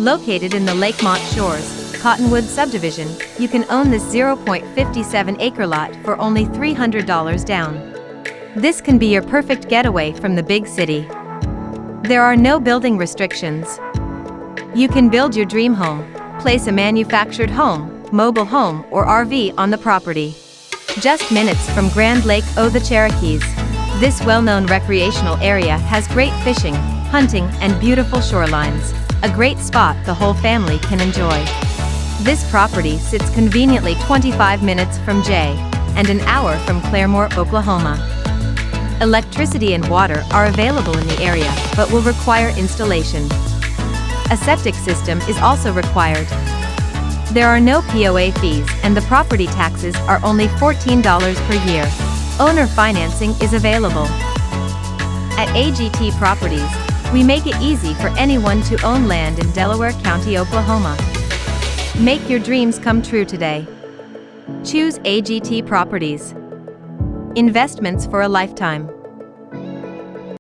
Located in the Lakemont Shores, Cottonwood subdivision, you can own this 0.57 acre lot for only $300 down. This can be your perfect getaway from the big city. There are no building restrictions. You can build your dream home, place a manufactured home, mobile home, or RV on the property. Just minutes from Grand Lake o' the Cherokees, this well-known recreational area has great fishing, hunting, and beautiful shorelines, a great spot the whole family can enjoy. This property sits conveniently 25 minutes from J and an hour from Claremore, Oklahoma. Electricity and water are available in the area, but will require installation. A septic system is also required. There are no POA fees, and the property taxes are only $14 per year. Owner financing is available. At AGT Properties, we make it easy for anyone to own land in Delaware County, Oklahoma. Make your dreams come true today. Choose AGT Properties. Investments for a lifetime.